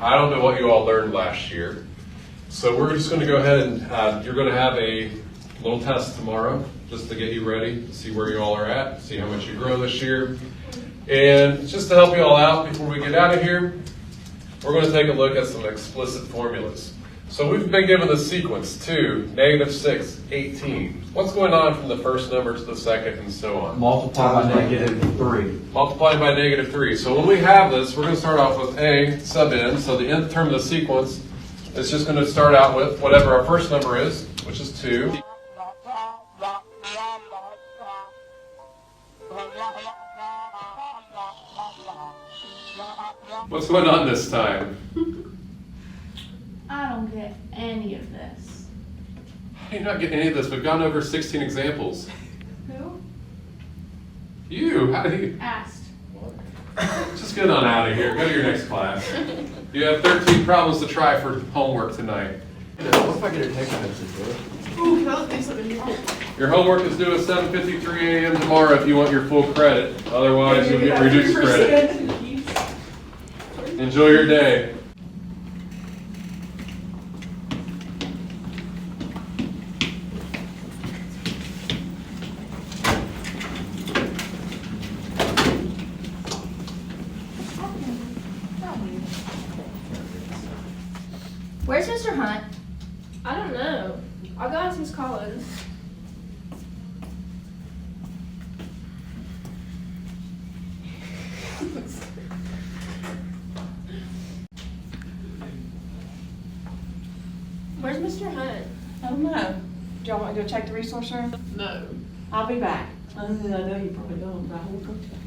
I don't know what you all learned last year. So we're just going to go ahead and you're going to have a little test tomorrow just to get you ready, to see where you all are at, see how much you grow this year. And just to help you all out before we get out of here, we're going to take a look at some explicit formulas. So we've been given the sequence 2, -6, 18. What's going on from the first number to the second and so on? Multiply by -3. Multiplied by -3. So when we have this, we're going to start off with a sub n. So the nth term of the sequence is just going to start out with whatever our first number is, which is 2. What's going on this time? I don't get any of this. How do you not get any of this? We've gone over 16 examples. Who? You, how do you? Asked. Just get on out of here. Go to your next class. You have 13 problems to try for homework tonight. What if I get a text message, bro? Ooh, can I do something here? Your homework is due at 7:53 a.m. tomorrow if you want your full credit. Otherwise, you'll get reduced credit. Enjoy your day. Where's Mr. Hunt? I don't know. I'll go ask Miss Collins. Where's Mr. Hunt? I don't know. Do y'all want to go check the resource room? No. I'll be back. I know you probably don't, but I will go check.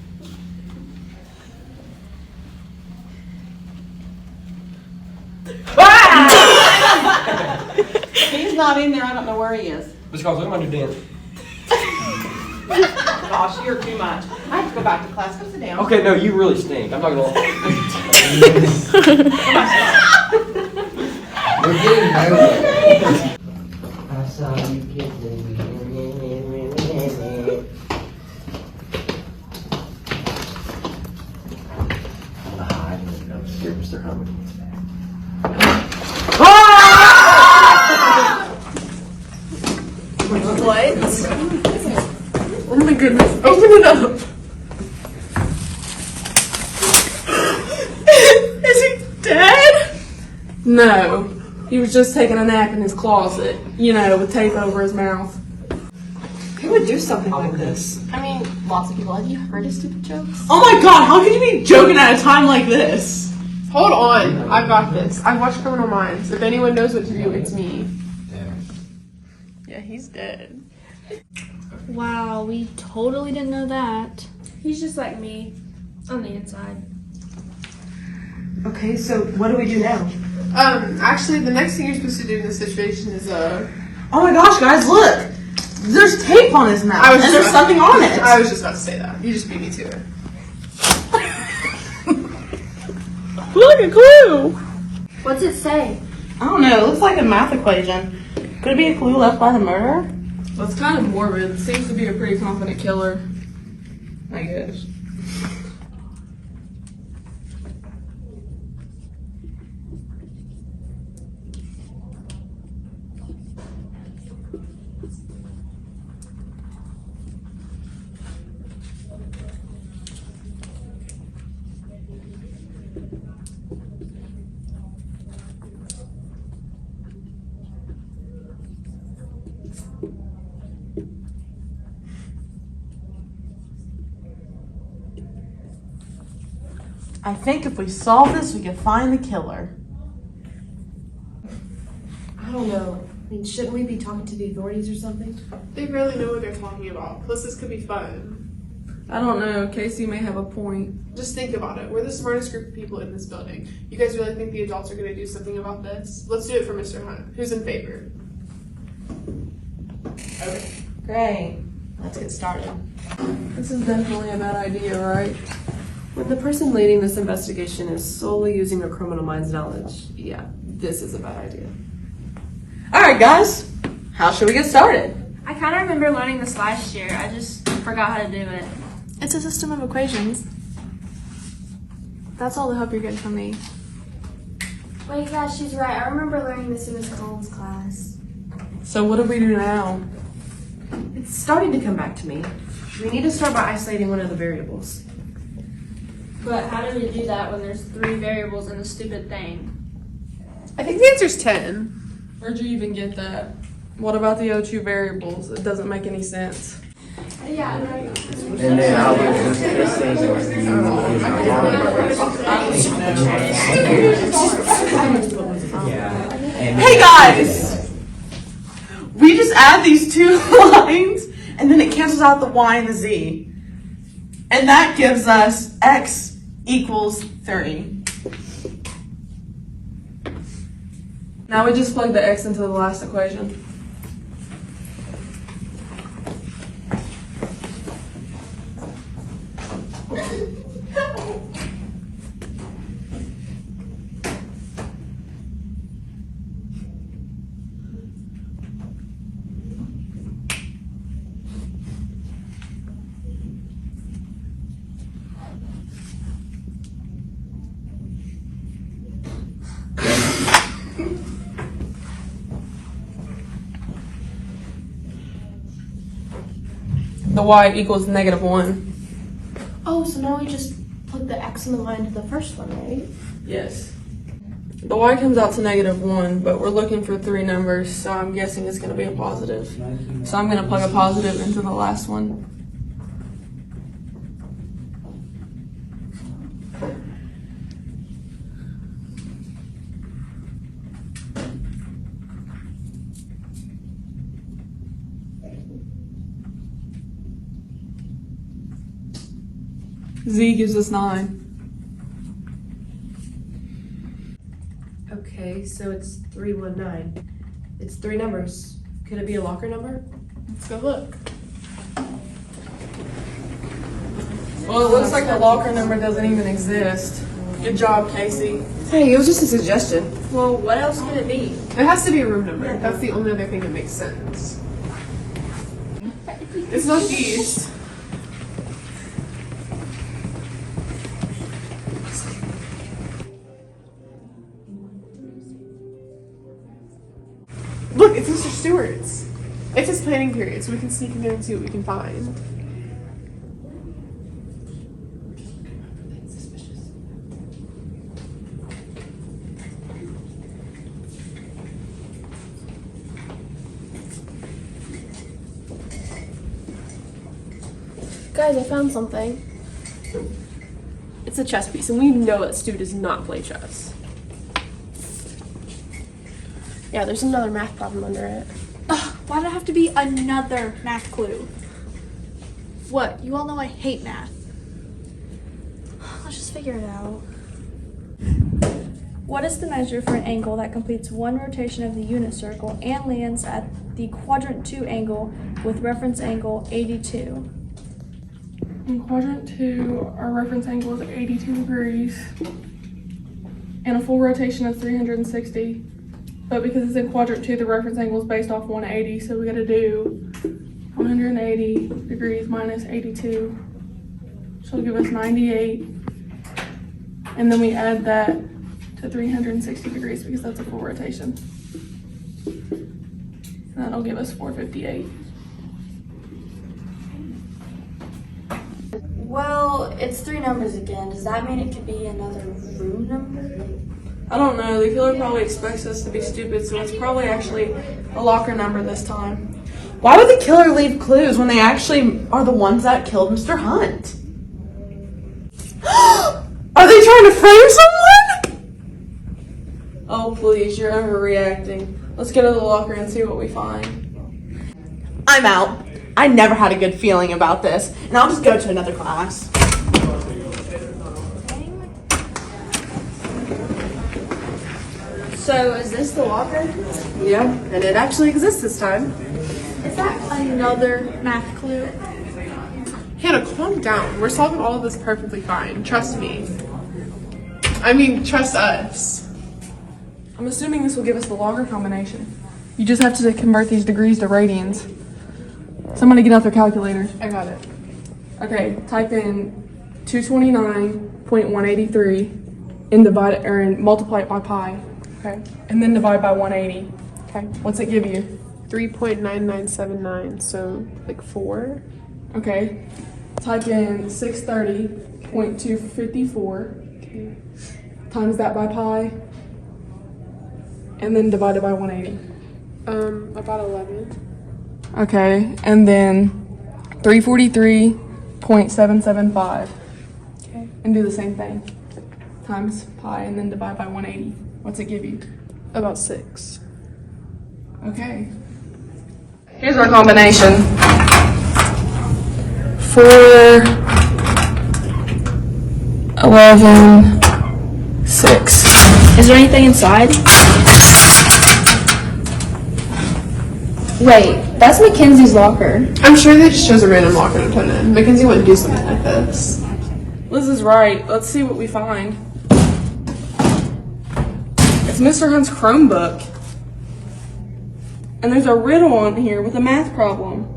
He's not in there. I don't know where he is. Mr. Collins, look at my new dance. Gosh, you're too much. I have to go back to class. Go sit down. Okay, no, you really stink. I'm not gonna lie. We're getting nowhere. I saw you kissing me. I'm scared Mr. Hunt. What? Oh my goodness. Open it up. Is he dead? No. He was just taking a nap in his closet, with tape over his mouth. Who would do something like this? I mean, lots of people. Have you heard his stupid jokes? Oh my god, how could you be joking at a time like this? Hold on. I got this. I watched Criminal Minds. If anyone knows what to do, it's me. Yeah, he's dead. Wow, we totally didn't know that. He's just like me on the inside. Okay, so what do we do now? Actually, the next thing you're supposed to do in this situation is, Oh my gosh, guys, look! There's tape on his mouth, and there's something on it! I was just about to say that. You just beat me to it. Look, a clue! What's it say? I don't know, it looks like a math equation. Could it be a clue left by the murderer? That's kind of morbid. It seems to be a pretty confident killer. I guess. I think if we solve this, we can find the killer. I don't know. I mean, shouldn't we be talking to the authorities or something? They really know what they're talking about. Plus, this could be fun. I don't know. Casey may have a point. Just think about it. We're the smartest group of people in this building. You guys really think the adults are going to do something about this? Let's do it for Mr. Hunt. Who's in favor? Okay. Great. Let's get started. This is definitely a bad idea, right? When the person leading this investigation is solely using their criminal mind's knowledge, yeah, this is a bad idea. Alright, guys. How should we get started? I kind of remember learning this last year. I just forgot how to do it. It's a system of equations. That's all the help you're getting from me. Wait, yeah, she's right. I remember learning this in Miss Collins' class. So what do we do now? It's starting to come back to me. We need to start by isolating one of the variables. But how do we do that when there's 3 variables in a stupid thing? I think the answer's 10. Where'd you even get that? What about the O2 variables? It doesn't make any sense. Yeah, right. And then I was just saying Hey guys! We just add these 2 lines and then it cancels out the y and the z. And that gives us x equals 30. Now we just plug the x into the last equation. The y equals -1. Oh, so now we just plug the x and the y into the first one, right? Yes. The y comes out to -1, but we're looking for 3 numbers, so I'm guessing it's going to be a positive. So I'm going to plug a positive into the last one. Z gives us 9. Okay, so it's 319. It's 3 numbers. Could it be a locker number? Let's go look. Well, it looks like the locker number doesn't even exist. Good job, Casey. Hey, it was just a suggestion. Well, what else could it be? It has to be a room number. That's the only other thing that makes sense. It's not east. Look, it's Mr. Stewart's. It's his planning period, so we can sneak in there and see what we can find. Guys, I found something. It's a chess piece, and we know that Stu does not play chess. Yeah, there's another math problem under it. Ugh, why did it have to be another math clue? What? You all know I hate math. Let's just figure it out. What is the measure for an angle that completes one rotation of the unit circle and lands at the quadrant 2 angle with reference angle 82? In quadrant 2, our reference angle is 82 degrees and a full rotation of 360. But because it's in quadrant 2, the reference angle is based off 180, so we gotta do 180 degrees minus 82. So it'll give us 98. And then we add that to 360 degrees because that's a full rotation. And that'll give us 458. Well, it's 3 numbers again. Does that mean it could be another room number? I don't know. The killer probably expects us to be stupid, so it's probably actually a locker number this time. Why would the killer leave clues when they actually are the ones that killed Mr. Hunt? Are they trying to frame someone? Oh, please, you're overreacting. Let's go to the locker and see what we find. I'm out. I never had a good feeling about this, and I'll just go to another class. So, is this the locker? Yeah, and it actually exists this time. Is that another math clue? Hannah, calm down. We're solving all of this perfectly fine. Trust me. I mean, trust us. I'm assuming this will give us the longer combination. You just have to convert these degrees to radians. Somebody get out their calculator. I got it. Okay, type in 229.183 and multiply it by pi. Okay. And then divide by 180. Okay. What's it give you? 3.9979, so like 4. Okay. Type in 630.254 Okay. times that by pi, and then divide it by 180. About 11. Okay. And then 343.775. Okay. And do the same thing. Times pi and then divide by 180. What's it give you? About 6. Okay. Here's our combination. 4, 11, 6. Is there anything inside? Wait, that's Mackenzie's locker. I'm sure they just chose a random locker to put in. Mackenzie wouldn't do something like this. Liz is right. Let's see what we find. It's Mr. Hunt's Chromebook. And there's a riddle on here with a math problem.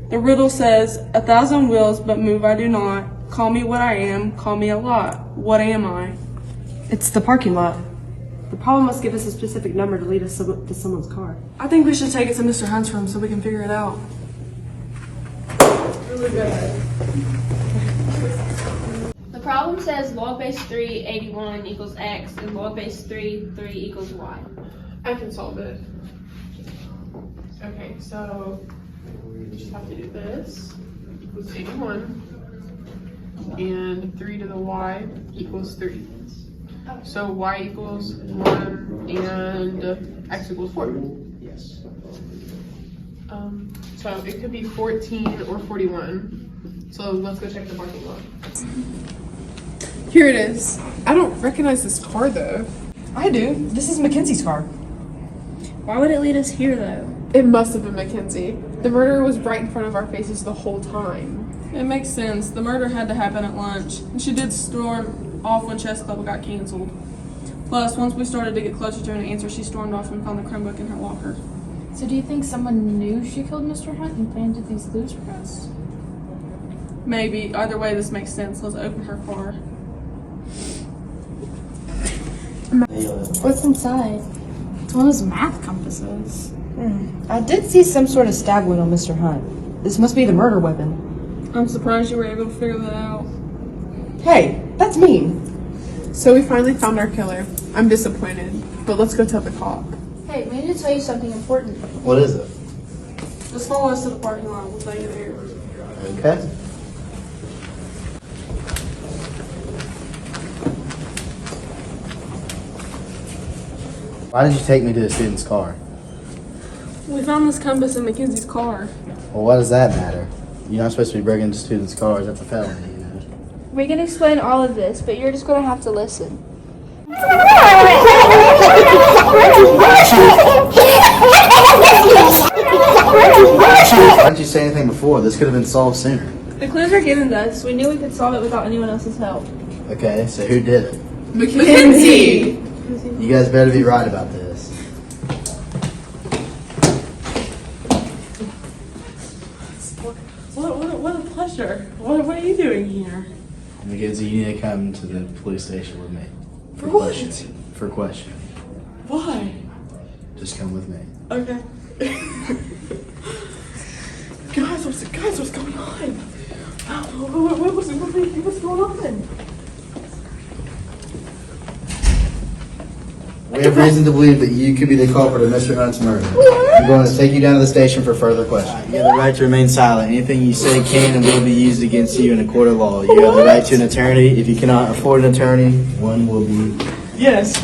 The riddle says, 1,000 wills, but move I do not. Call me what I am, call me a lot. What am I? It's the parking lot. The problem must give us a specific number to lead us to someone's car. I think we should take it to Mr. Hunt's room so we can figure it out. Really good. The problem says log base 3, 81 equals x, and log base 3, 3 equals y. I can solve it. Okay, so we just have to do this equals 81, and 3 to the y equals 3. So y equals 1 and x equals 4. Yes. So it could be 14 or 41. So let's go check the parking lot. Here it is. I don't recognize this car though. I do. This is Mackenzie's car. Why would it lead us here though? It must have been Mackenzie. The murderer was right in front of our faces the whole time. It makes sense. The murder had to happen at lunch. And she did storm off when chess club got canceled. Plus, once we started to get closer to an answer, she stormed off and found the Chromebook in her locker. So do you think someone knew she killed Mr. Hunt and planted these clues for us? Maybe. Either way, this makes sense. Let's open her car. What's inside? It's one of those math compasses. I did see some sort of stab wound on Mr. Hunt. This must be the murder weapon. I'm surprised you were able to figure that out. Hey, that's mean. So we finally found our killer. I'm disappointed, but let's go tell the cop. Hey, we need to tell you something important. What is it? Just follow us to the parking lot. We'll tell you there. Okay. Why did you take me to the student's car? We found this compass in Mackenzie's car. Well, what does that matter? You're not supposed to be breaking into students' cars. That's a felony, you know. We can explain all of this, but you're just going to have to listen. Why didn't you say anything before? This could have been solved sooner. The clues were given to us. We knew we could solve it without anyone else's help. Okay, so who did it? Mackenzie! You guys better be right about this. What a pleasure. What are you doing here? Mackenzie, you need to come to the police station with me. For what? questioning. For questioning. Why? Just come with me. Okay. Guys, what's going on? What's going on? We have reason to believe that you could be the culprit of Mr. Hunt's murder. I'm going to take you down to the station for further questioning. You have the right to remain silent. Anything you say can and will be used against you in a court of law. You have the right to an attorney. If you cannot afford an attorney, one will be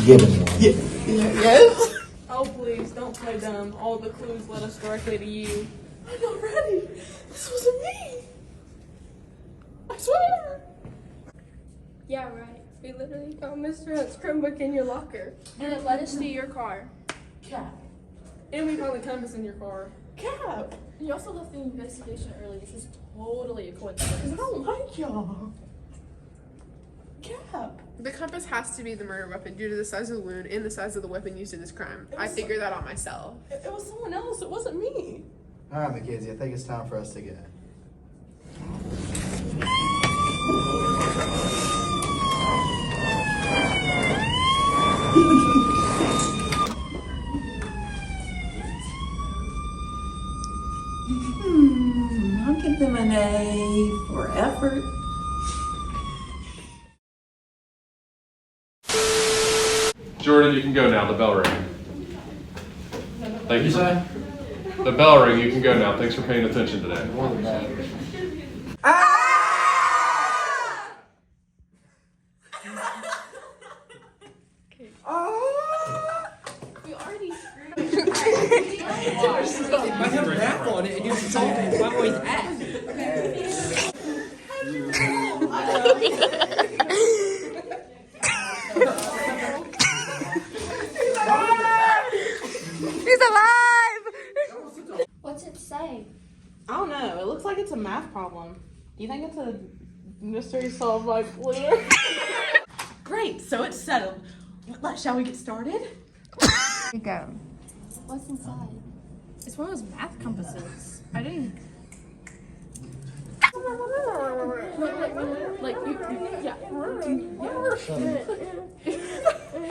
given one. Yes? Oh, please, don't play dumb. All the clues led us directly to you. I'm not ready. This wasn't me. I swear. Yeah, right. We literally found Mr. Hunt's Chromebook in your locker. And it led us to your car. Cap. And we found the compass in your car. Cap. You also left the investigation early, which was totally a coincidence. I don't like y'all. Cap. The compass has to be the murder weapon due to the size of the wound and the size of the weapon used in this crime. I figured that out myself. It was someone else. It wasn't me. All right, Mackenzie, I think it's time for us to go. I'll give them an A for effort. Jordan, you can go now. The bell rang. Thank you. The bell rang. You can go now. Thanks for paying attention today. I have math on it and you're solving it. I'm always at. He's alive! What's it say? I don't know. It looks like it's a math problem. Do you think it's a mystery solved by Blue? Great, so it's settled. Shall we get started? Go. What's inside? It's one of those math compasses. I didn't. Like you, yeah.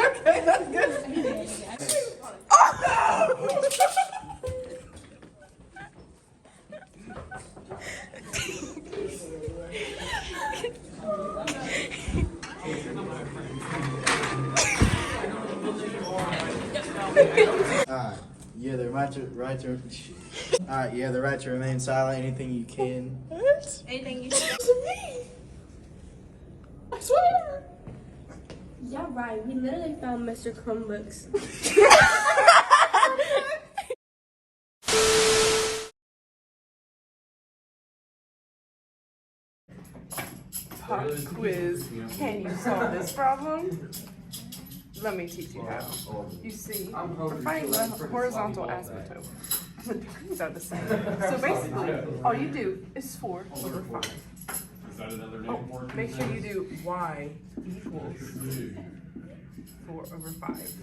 Okay, that's good. Alright, you have the right to Alright, you have the right to remain silent. Anything you can. Anything you To me! I swear! Yeah, right. We literally found Mr. Chromebooks. Pop quiz. Can you solve this problem? Let me teach you how. You see, we're finding the horizontal asymptote. The degrees are the same. So basically, all you do is 4 over 5. Is that another name for it? Make sure you do y equals 4 over 5.